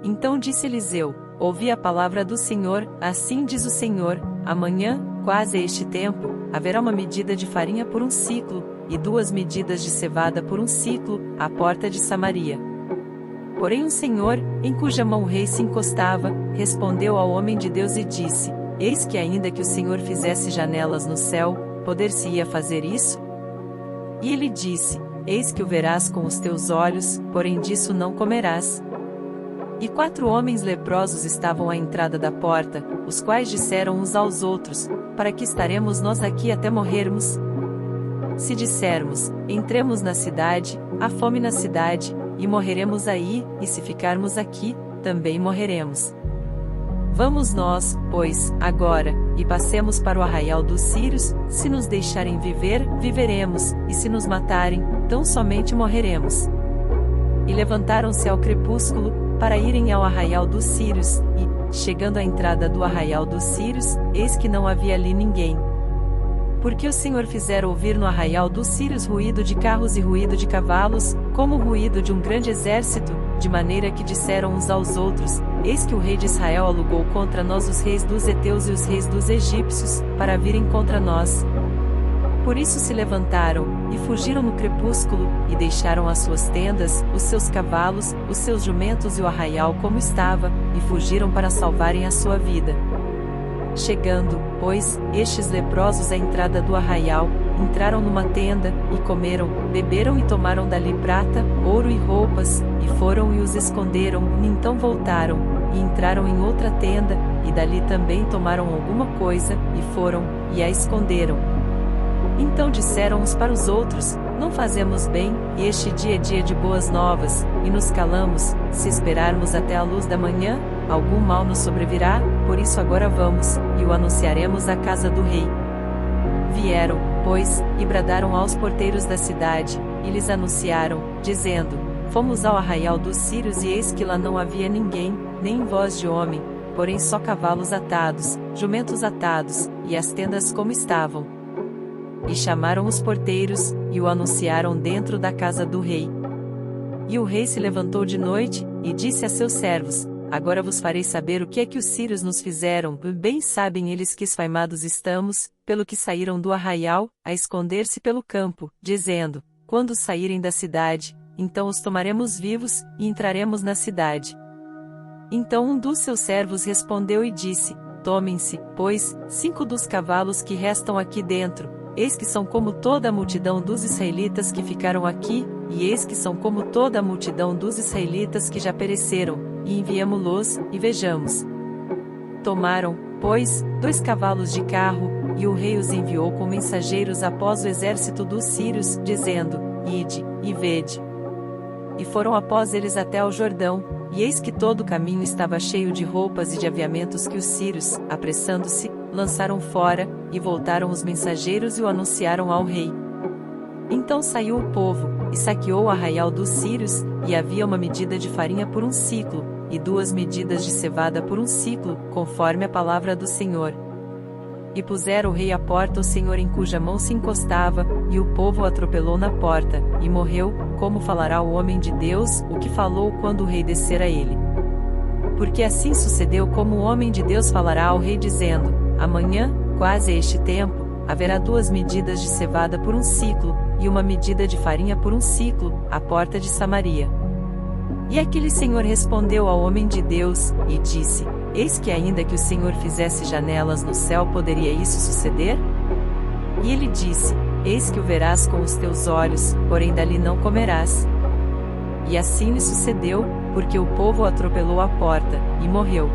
Então disse Eliseu: ouvi a palavra do Senhor, assim diz o Senhor, amanhã, quase a este tempo, haverá uma medida de farinha por um ciclo, e 2 medidas de cevada por um ciclo, à porta de Samaria. Porém o Senhor, em cuja mão o rei se encostava, respondeu ao homem de Deus e disse: eis que ainda que o Senhor fizesse janelas no céu, poder-se-ia fazer isso? E ele disse: eis que o verás com os teus olhos, porém disso não comerás. E 4 homens leprosos estavam à entrada da porta, os quais disseram uns aos outros: para que estaremos nós aqui até morrermos? Se dissermos: entremos na cidade, há fome na cidade, e morreremos aí, e se ficarmos aqui, também morreremos. Vamos nós, pois, agora, e passemos para o arraial dos sírios, se nos deixarem viver, viveremos, e se nos matarem, tão somente morreremos. E levantaram-se ao crepúsculo, para irem ao arraial dos sírios, e, chegando à entrada do arraial dos sírios, eis que não havia ali ninguém. Porque o Senhor fizera ouvir no arraial dos sírios ruído de carros e ruído de cavalos, como o ruído de um grande exército, de maneira que disseram uns aos outros: eis que o rei de Israel alugou contra nós os reis dos heteus e os reis dos egípcios, para virem contra nós. Por isso se levantaram, e fugiram no crepúsculo, e deixaram as suas tendas, os seus cavalos, os seus jumentos e o arraial como estava, e fugiram para salvarem a sua vida. Chegando, pois, estes leprosos à entrada do arraial, entraram numa tenda, e comeram, beberam e tomaram dali prata, ouro e roupas, e foram e os esconderam, e então voltaram, e entraram em outra tenda, e dali também tomaram alguma coisa, e foram, e a esconderam. Então disseram uns para os outros: não fazemos bem, e este dia é dia de boas novas, e nos calamos, se esperarmos até a luz da manhã, algum mal nos sobrevirá, por isso agora vamos, e o anunciaremos à casa do rei. Vieram, pois, e bradaram aos porteiros da cidade, e lhes anunciaram, dizendo: fomos ao arraial dos sírios e eis que lá não havia ninguém, nem voz de homem, porém só cavalos atados, jumentos atados, e as tendas como estavam. E chamaram os porteiros, e o anunciaram dentro da casa do rei. E o rei se levantou de noite, e disse a seus servos: agora vos farei saber o que é que os sírios nos fizeram. Bem sabem eles que esfaimados estamos, pelo que saíram do arraial, a esconder-se pelo campo, dizendo: quando saírem da cidade, então os tomaremos vivos, e entraremos na cidade. Então um dos seus servos respondeu e disse: tomem-se, pois, 5 dos cavalos que restam aqui dentro, eis que são como toda a multidão dos israelitas que ficaram aqui, e eis que são como toda a multidão dos israelitas que já pereceram, e enviemo-los, e vejamos. Tomaram, pois, 2 cavalos de carro, e o rei os enviou com mensageiros após o exército dos sírios, dizendo: ide, e vede. E foram após eles até ao Jordão, e eis que todo o caminho estava cheio de roupas e de aviamentos que os sírios, apressando-se, lançaram fora, e voltaram os mensageiros e o anunciaram ao rei. Então saiu o povo, e saqueou o arraial dos sírios, e havia uma medida de farinha por um ciclo, e 2 medidas de cevada por um ciclo, conforme a palavra do Senhor. E pusera o rei à porta o Senhor em cuja mão se encostava, e o povo o atropelou na porta, e morreu, como falará o homem de Deus, o que falou quando o rei descer a ele. Porque assim sucedeu como o homem de Deus falará ao rei dizendo: amanhã, quase a este tempo, haverá 2 medidas de cevada por um ciclo, e 1 medida de farinha por um ciclo, à porta de Samaria. E aquele Senhor respondeu ao homem de Deus, e disse: eis que ainda que o Senhor fizesse janelas no céu poderia isso suceder? E ele disse: eis que o verás com os teus olhos, porém dali não comerás. E assim lhe sucedeu, porque o povo o atropelou à porta, e morreu.